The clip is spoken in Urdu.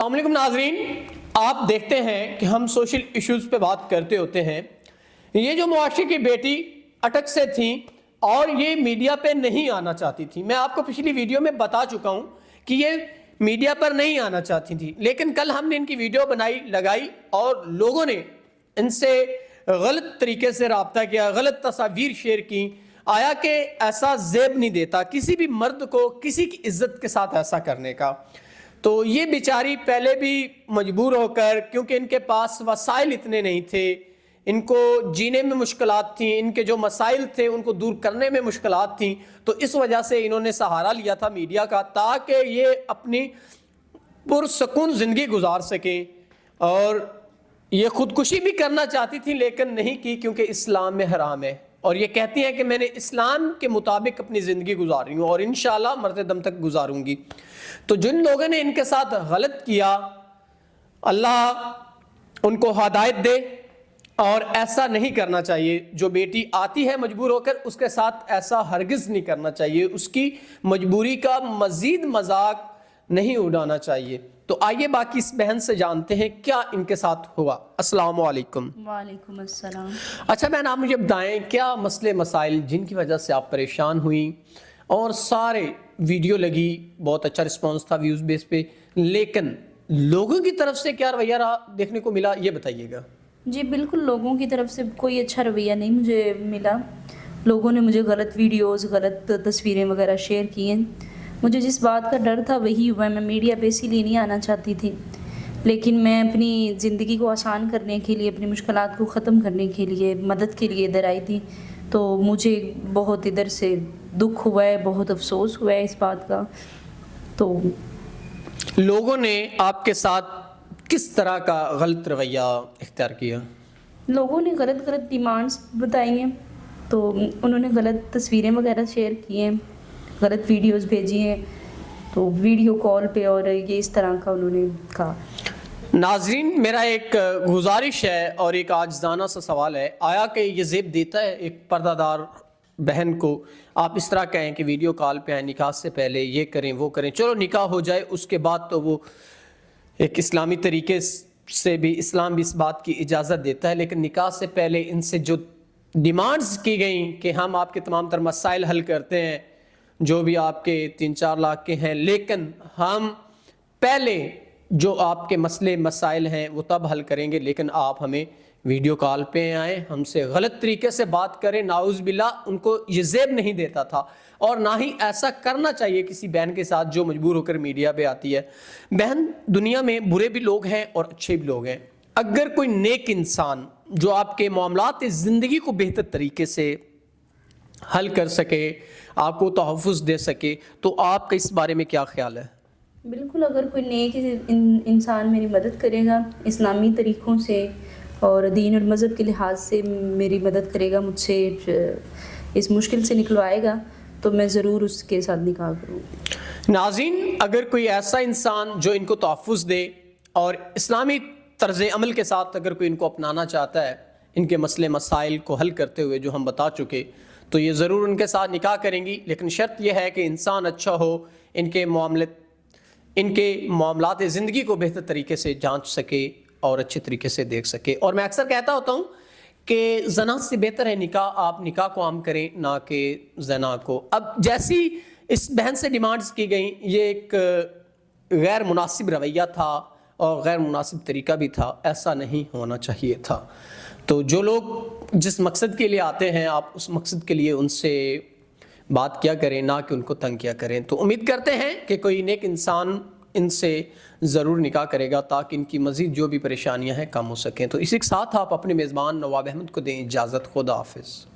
السلام علیکم ناظرین، آپ دیکھتے ہیں کہ ہم سوشل ایشوز پہ بات کرتے ہوتے ہیں۔ یہ جو معاشرے کی بیٹی اٹک سے تھیں اور یہ میڈیا پہ نہیں آنا چاہتی تھی، میں آپ کو پچھلی ویڈیو میں بتا چکا ہوں کہ یہ میڈیا پر نہیں آنا چاہتی تھی، لیکن کل ہم نے ان کی ویڈیو لگائی اور لوگوں نے ان سے غلط طریقے سے رابطہ کیا، غلط تصاویر شیئر کی۔ آیا کہ ایسا زیب نہیں دیتا کسی بھی مرد کو کسی کی عزت کے ساتھ ایسا کرنے کا۔ تو یہ بیچاری پہلے بھی مجبور ہو کر، کیونکہ ان کے پاس وسائل اتنے نہیں تھے، ان کو جینے میں مشکلات تھیں، ان کے جو مسائل تھے ان کو دور کرنے میں مشکلات تھیں، تو اس وجہ سے انہوں نے سہارا لیا تھا میڈیا کا تاکہ یہ اپنی پرسکون زندگی گزار سکیں۔ اور یہ خودکشی بھی کرنا چاہتی تھی لیکن نہیں کی، کیونکہ اسلام میں حرام ہے، اور یہ کہتی ہیں کہ میں نے اسلام کے مطابق اپنی زندگی گزاری ہوں اور انشاءاللہ مرتے دم تک گزاروں گی۔ تو جن لوگوں نے ان کے ساتھ غلط کیا، اللہ ان کو ہدایت دے، اور ایسا نہیں کرنا چاہیے۔ جو بیٹی آتی ہے مجبور ہو کر، اس کے ساتھ ایسا ہرگز نہیں کرنا چاہیے، اس کی مجبوری کا مزید مذاق نہیں اڑانا چاہیے۔ تو آئیے باقی اس بہن سے جانتے ہیں کیا ان کے ساتھ ہوا۔ السلام علیکم۔ وعلیکم السلام۔ اچھا بہن، آپ مجھے بتائیں کیا مسئلے مسائل جن کی وجہ سے آپ پریشان ہوئیں؟ اور سارے ویڈیو لگی، بہت اچھا رسپانس تھا ویوز بیس پہ، لیکن لوگوں کی طرف سے کیا رویہ دیکھنے کو ملا، یہ بتائیے گا۔ جی بالکل، لوگوں کی طرف سے کوئی اچھا رویہ نہیں مجھے ملا۔ لوگوں نے مجھے غلط ویڈیوز، غلط تصویریں وغیرہ شیئر کی ہیں۔ مجھے جس بات کا ڈر تھا وہی ہوا۔ میں میڈیا پہ اسی لیے نہیں آنا چاہتی تھی، لیکن میں اپنی زندگی کو آسان کرنے کے لیے، اپنی مشکلات کو ختم کرنے کے لیے، مدد کے لیے ادھر آئی تھی۔ تو مجھے بہت ادھر سے دکھ ہوا ہے، بہت افسوس ہوا ہے اس بات کا۔ تو لوگوں نے آپ کے ساتھ کس طرح کا غلط رویہ اختیار کیا؟ لوگوں نے غلط ڈیمانڈس بتائی ہیں، تو انہوں نے غلط تصویریں وغیرہ شیئر کی ہیں، غلط ویڈیوز بھیجی ہیں، تو ویڈیو کال پہ، اور یہ اس طرح کا انہوں نے کہا۔ ناظرین، میرا ایک گزارش ہے اور ایک عاجزانہ سا سوال ہے، آیا کہ یہ زیب دیتا ہے ایک پردہ دار بہن کو؟ آپ اس طرح کہیں کہ ویڈیو کال پہ آئیں، نکاح سے پہلے یہ کریں وہ کریں، چلو نکاح ہو جائے اس کے بعد تو وہ ایک اسلامی طریقے سے بھی، اسلام بھی اس بات کی اجازت دیتا ہے، لیکن نکاح سے پہلے ان سے جو ڈیمانڈز کی گئیں کہ ہم آپ کے تمام تر مسائل حل کرتے ہیں، جو بھی آپ کے 3-4 لاکھ کے ہیں، لیکن ہم پہلے جو آپ کے مسئلے مسائل ہیں وہ تب حل کریں گے، لیکن آپ ہمیں ویڈیو کال پہ آئیں، ہم سے غلط طریقے سے بات کریں۔ نعوذ باللہ، ان کو یہ زیب نہیں دیتا تھا، اور نہ ہی ایسا کرنا چاہیے کسی بہن کے ساتھ جو مجبور ہو کر میڈیا پہ آتی ہے۔ بہن، دنیا میں برے بھی لوگ ہیں اور اچھے بھی لوگ ہیں۔ اگر کوئی نیک انسان جو آپ کے معاملات زندگی کو بہتر طریقے سے حل کر سکے، آپ کو تحفظ دے سکے، تو آپ کا اس بارے میں کیا خیال ہے؟ بالکل، اگر کوئی نیک انسان میری مدد کرے گا اسلامی طریقوں سے اور دین اور مذہب کے لحاظ سے میری مدد کرے گا، مجھ سے اس مشکل سے نکلوائے گا، تو میں ضرور اس کے ساتھ نکاح کروں۔ ناظرین، اگر کوئی ایسا انسان جو ان کو تحفظ دے اور اسلامی طرز عمل کے ساتھ اگر کوئی ان کو اپنانا چاہتا ہے، ان کے مسئلے مسائل کو حل کرتے ہوئے جو ہم بتا چکے، تو یہ ضرور ان کے ساتھ نکاح کریں گی، لیکن شرط یہ ہے کہ انسان اچھا ہو، ان کے معاملات زندگی کو بہتر طریقے سے جانچ سکے اور اچھے طریقے سے دیکھ سکے۔ اور میں اکثر کہتا ہوتا ہوں کہ زنا سے بہتر ہے نکاح، آپ نکاح کو عام کریں نہ کہ زنا کو۔ اب جیسی اس بہن سے ڈیمانڈز کی گئیں، یہ ایک غیر مناسب رویہ تھا اور غیر مناسب طریقہ بھی تھا، ایسا نہیں ہونا چاہیے تھا۔ تو جو لوگ جس مقصد کے لیے آتے ہیں، آپ اس مقصد کے لیے ان سے بات کیا کریں، نہ کہ ان کو تنگ کیا کریں۔ تو امید کرتے ہیں کہ کوئی نیک انسان ان سے ضرور نکاح کرے گا تاکہ ان کی مزید جو بھی پریشانیاں ہیں کم ہو سکیں۔ تو اسی کے ساتھ آپ اپنے میزبان نواب احمد کو دیں اجازت۔ خدا حافظ۔